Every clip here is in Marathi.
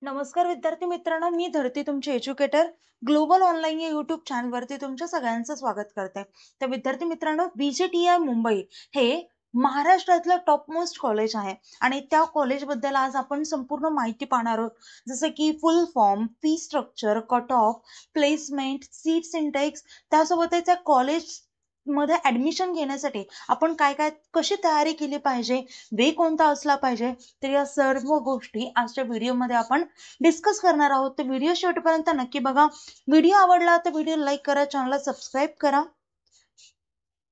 नमस्कार विद्यार्थी मित्रांनो, मी धरती तुमची एज्युकेटर ग्लोबल ऑनलाईन या युट्यूब चॅनलवरती तुमच्या सगळ्यांचं स्वागत करते. तर विद्यार्थी मित्रांनो, बीजेटीआय मुंबई हे महाराष्ट्रातलं टॉपमोस्ट कॉलेज आहे आणि त्या कॉलेजबद्दल आज आपण संपूर्ण माहिती पाहणार आहोत. जसं की फुल form, fee structure, cut off, placement, seats Intex, त्यासोबतच त्या कॉलेज मध्ये ऍडमिशन घेण्यासाठी आपण काय काय कशी तयारी केली पाहिजे, वे कोणता असला पाहिजे, तर या सर्व गोष्टी आजच्या व्हिडिओमध्ये आपण डिस्कस करणार आहोत. तर व्हिडिओ शेवटपर्यंत नक्की बघा. व्हिडिओ आवडला तर व्हिडिओ लाईक करा, चॅनलला सबस्क्राईब करा,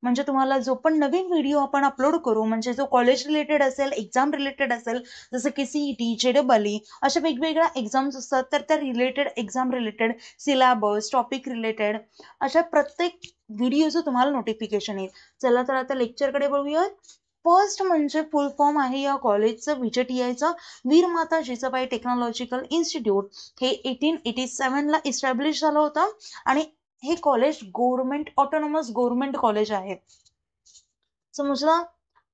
म्हणजे तुम्हाला जो पण नवीन व्हिडिओ आपण अपलोड करू, म्हणजे जो कॉलेज रिलेटेड असेल, एक्झाम रिलेटेड असेल, जसं की सीईटी, जेडबलई अशा वेगवेगळ्या एक्झाम्स असतात, तर त्या related exam related, syllabus, topic related अशा प्रत्येक व्हिडिओचं तुम्हाला नोटिफिकेशन येईल. चला तर आता लेक्चरकडे बघूया. फर्स्ट म्हणजे फुल फॉर्म आहे या कॉलेजचं, बीजेटीआयचं वीर माता जिजाबाई टेक्नॉलॉजिकल इन्स्टिट्यूट. हे 1887 ला इस्टॅब्लिश झालं होतं आणि हे college government autonomous government college आहे. समजलं.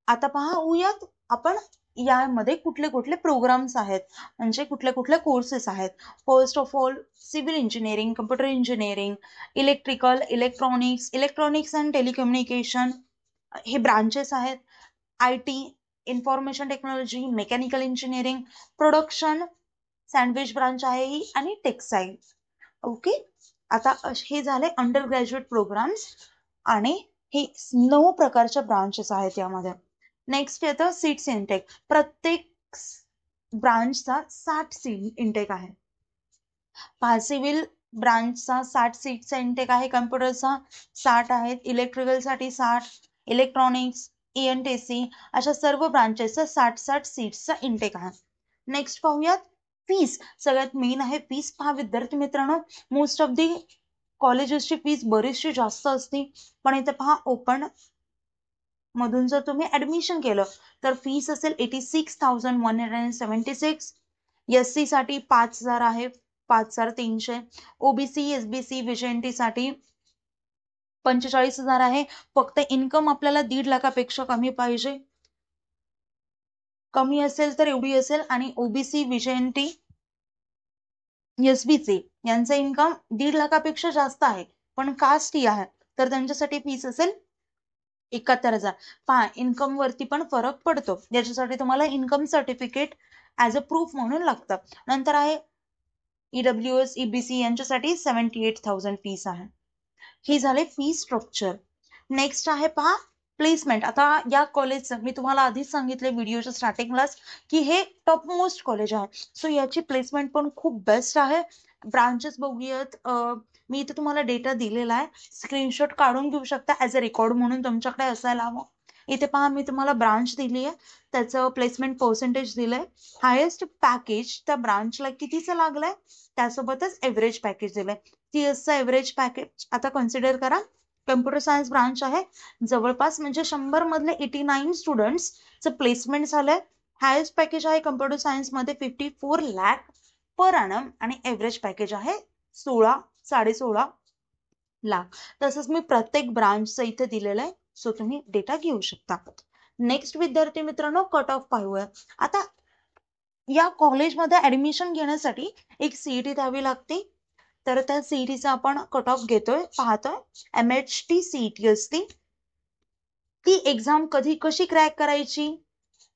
आता पाहूयात आपण यामध्ये कुठले कुठले प्रोग्राम्स आहेत, म्हणजे कुठले कुठले कोर्सेस आहेत. First of all civil engineering, computer engineering, electrical, electronics and telecommunication हे ब्रांचेस आहेत. IT, information technology, mechanical engineering, production, sandwich branch आहे ही, आणि टेक्सटाईल. ओके. आता हे झाले अंडर ग्रॅज्युएट प्रोग्राम्स आणि हे 9 प्रकारच्या ब्रांचेस आहेत यामध्ये. नेक्स्ट येतं सीट्स इंटेक. प्रत्येक ब्रांचचा 60 सीट इंटेक आहे. सिव्हिल ब्रांचचा 60 सीटचा इंटेक आहे, कम्प्युटरचा 60 आहेत, इलेक्ट्रिकलसाठी 60, इलेक्ट्रॉनिक्स, ENTC अशा सर्व ब्रांचेसचा 60 सीट्सचा इंटेक आहे. नेक्स्ट पाहूयात फीस. सगळ्यात मेन आहे फीस. पहा विद्यार्थी मित्रांनो, मोस्ट ऑफ दी कॉलेजेसची फीस बरीचशी जास्त असते, पण इथे पहा ओपन मधून जर तुम्ही ऍडमिशन केलं तर फीस असेल 86,176. SC साठी 5,000 आहे, 5,300. OBC, SBC, VJNT साठी 45,000 आहे. फक्त इन्कम आपल्याला 1.5 लाखापेक्षा कमी पाहिजे, कमी असेल तर एवढी असेल. आणि OBC, VJNT, SBC यांचं इन्कम 1.5 लाखापेक्षा जास्त आहे पण कास्ट ही आहे, तर त्यांच्यासाठी फीस असेल 71,000. पहा इन्कम वरती पण फरक पडतो, याच्यासाठी तुम्हाला income certificate as a proof म्हणून लागतं. नंतर आहे EWS, EBC यांच्यासाठी 78,000 फीस आहे. ही झाले फी स्ट्रक्चर. नेक्स्ट आहे पहा प्लेसमेंट. आता या कॉलेजचं मी तुम्हाला आधीच सांगितले व्हिडिओच्या स्टार्टिंगलाच की हे टॉप मोस्ट कॉलेज आहे, सो याची प्लेसमेंट पण खूप बेस्ट आहे. ब्रांचेस बघूयात. मी इथे तुम्हाला डेटा दिलेला आहे, स्क्रीनशॉट काढून घेऊ शकता ऍज अ रेकॉर्ड म्हणून तुमच्याकडे असायला हवं. इथे पहा मी तुम्हाला ब्रांच दिली आहे, त्याचं प्लेसमेंट पर्सेंटेज दिलंय. हायेस्ट पॅकेज त्या ब्रांचला कितीचं लागलंय, त्यासोबतच एव्हरेज पॅकेज दिलंय. TSचं एव्हरेज पॅकेज आता कन्सिडर करा. कम्प्युटर सायन्स ब्रांच आहे, जवळपास म्हणजे 100 मधले 89 स्टुडंट्सचं प्लेसमेंट झालंय. हायेस्ट पॅकेज आहे कम्प्युटर सायन्स मध्ये 54 लाख पर ॲनम आणि एव्हरेज पॅकेज आहे 16.5 लाख. तसंच मी प्रत्येक ब्रांचचं इथे दिलेलं आहे, सो तुम्ही डेटा घेऊ शकता. नेक्स्ट विद्यार्थी मित्रांनो, कट ऑफ पाहूया. आता या कॉलेजमध्ये ऍडमिशन घेण्यासाठी एक CET द्यावी लागते, तर त्या CETचा आपण कट ऑफ घेतोय, पाहतोय. MHT CET असते. ती एक्झाम कशी क्रॅक करायची,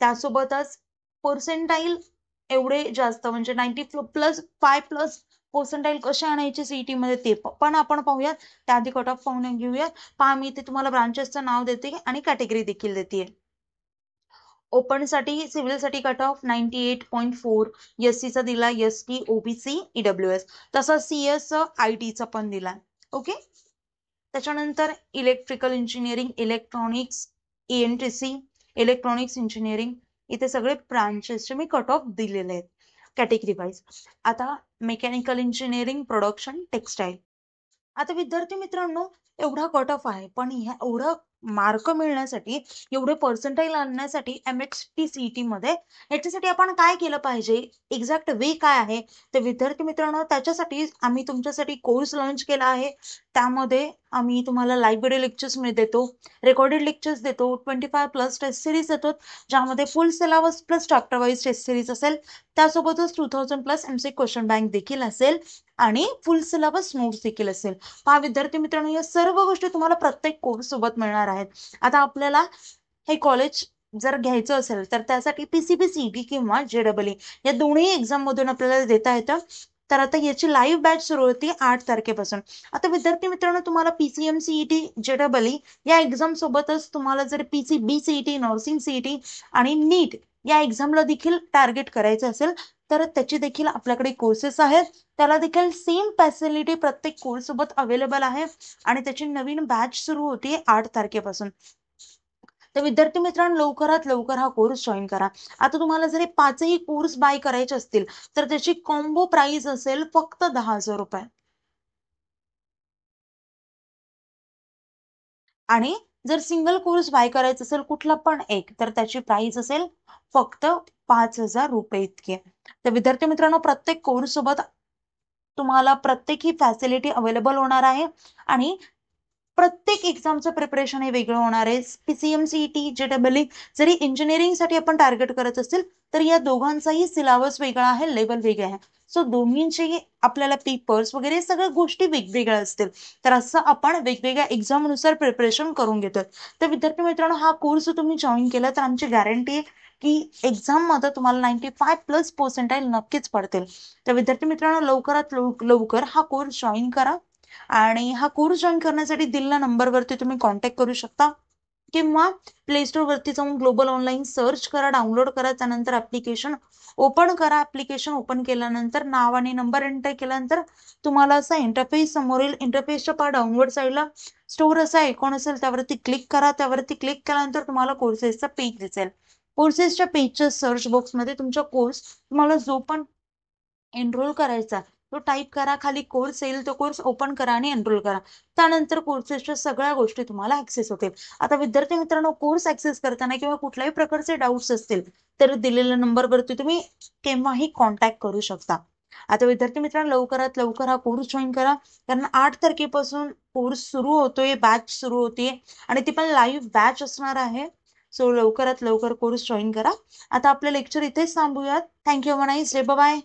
त्यासोबतच पर्सेंटाईल एवढे जास्त म्हणजे 90+5+ पर्सेंटाईल कसे आणायचे CET मध्ये ते पण आपण पाहूयात. त्याआधी कट ऑफ पाहून घेऊयात. पहा मी इथे तुम्हाला ब्रांचेसचं नाव देते आणि कॅटेगरी देखील देते. ओपन साठी, सिव्हिल साठी कट ऑफ 98.4. SC चा दिला, ST, OBC, EWS. तसा CS IT चा पण दिला. ओके. त्याच्यानंतर electrical engineering, electronics, ENTC, electronics engineering, इथे सगळे ब्रांचेसचे मी कट ऑफ दिलेले आहेत कॅटेगरी वाईज. आता मेकॅनिकल इंजिनिअरिंग, प्रोडक्शन, टेक्सटाईल. आता विद्यार्थी मित्रांनो, एवढा कट ऑफ आहे, पण एवढं मार्क मिळण्यासाठी, एवढे पर्सेंटाईल आणण्यासाठी MHT CET मध्ये याच्यासाठी आपण काय केलं पाहिजे, एक्झॅक्ट वे काय आहे, तर विद्यार्थी मित्रांनो त्याच्यासाठी आम्ही तुमच्यासाठी कोर्स लॉन्च केला आहे. त्यामध्ये आम्ही तुम्हाला लाईव्ह व्हिडिओ लेक्चर्स देतो, रेकॉर्डेड लेक्चर्स देतो, 25+ टेस्ट सिरीज देतो, ज्यामध्ये full syllabus plus chapter wise test series असेल, त्यासोबतच 2000+ MCQ क्वेश्चन बँक देखील असेल आणि फुल सिलेबस नोट्स देखील असेल. पहा विद्यार्थी मित्रांनो, या सर्व गोष्टी तुम्हाला प्रत्येक कोर्स सोबत मिळणार आहेत. आता आपल्याला हे कॉलेज जर घ्यायचं असेल तर त्यासाठी PCB CET किंवा JEE या दोन्ही एक्झाम मधून आपल्याला देता येतं. तर आता याची लाईव्ह बॅच सुरू होती 8 तारखेपासून. आता विद्यार्थी मित्रांनो, तुम्हाला PCM CET JEE या एक्झाम सोबतच तुम्हाला जर PCB CET, नर्सिंग CET आणि नीट या एक्झामला देखील टार्गेट करायचं असेल तर त्याची देखील आपल्याकडे कोर्सेस आहेत. त्याला देखील सेम फॅसिलिटी प्रत्येक कोर्स सोबत अवेलेबल आहे आणि त्याची नवीन बॅच सुरू होती 8 तारखेपासून. तर विद्यार्थी मित्रांनो, लवकरात लवकर हा कोर्स जॉईन करा. आता तुम्हाला जर हे 5ही कोर्स बाय करायचे असतील तर त्याची कॉम्बो प्राइस असेल फक्त 10,000 रुपये. आणि जर सिंगल कोर्स बाय करायचा असेल कुठला पण एक, तर त्याची प्राइस असेल फक्त 5,000 रुपये इतकी. तर विद्यार्थी मित्रांनो, प्रत्येक कोर्स सोबत तुम्हाला प्रत्येक ही फॅसिलिटी अवेलेबल होणार आहे आणि प्रत्येक एक्झामचं प्रिपरेशन हे वेगळं होणार आहे. PCM CET JEE जरी इंजिनिअरिंगसाठी आपण टार्गेट करत असेल तर या दोघांचाही सिलेबस वेगळा आहे, लेवल वेगळे आहे. सो दोन्हींचे आपल्याला पेपर्स वगैरे सगळ्या गोष्टी वेगवेगळ्या असतील. तर असं आपण वेगवेगळ्या एक्झामनुसार प्रिपरेशन करून घेतो. तर विद्यार्थी मित्रांनो, हा कोर्स तुम्ही जॉईन केला तर आमची गॅरंटी आहे की एक्झाम मध्ये तुम्हाला 95+ नक्कीच पडतील. तर विद्यार्थी मित्रांनो, लवकरात लवकर हा कोर्स जॉईन करा आणि हा कोर्स जॉईन करण्यासाठी दिलेल्या नंबरवरती तुम्ही कॉन्टॅक्ट करू शकता किंवा प्ले स्टोर वरती जाऊन ग्लोबल ऑनलाईन सर्च करा, डाउनलोड करा, त्यानंतर ऍप्लिकेशन ओपन करा. ऍप्लिकेशन ओपन केल्यानंतर नाव आणि नंबर एंटर केल्यानंतर तुम्हाला असा इंटरफेस समोरील इंटरफेसच्या पहा डाउनवर्ड साईडला स्टोर असा आयकॉन असेल, त्यावरती क्लिक करा. त्यावरती क्लिक केल्यानंतर तुम्हाला कोर्सेसचा पेज दिसेल. कोर्सेसच्या पेजच्या सर्च बॉक्समध्ये तुमचा कोर्स तुम्हाला जो पण एनरोल करायचा तो टाईप करा, खाली कोर्स येईल तो कोर्स ओपन करा आणि एनरोल करा. त्यानंतर कोर्सेसच्या सगळ्या गोष्टी तुम्हाला ऍक्सेस होतील. आता विद्यार्थी मित्रांनो, कोर्स ऍक्सेस करताना किंवा कुठल्याही प्रकारचे डाऊट्स असतील तर दिलेल्या नंबरवरती तुम्ही केव्हाही कॉन्टॅक्ट करू शकता. आता विद्यार्थी मित्रांनो, लवकरात लवकर हा कोर्स जॉईन करा, कारण 8 तारखेपासून कोर्स सुरू होतोय, बॅच सुरू होतीये आणि ती पण लाईव्ह बॅच असणार आहे. सो लवकरात लवकर कोर्स जॉईन करा. आता आपलं लेक्चर इथेच थांबूयात. थँक्यू. Nice day. बाय.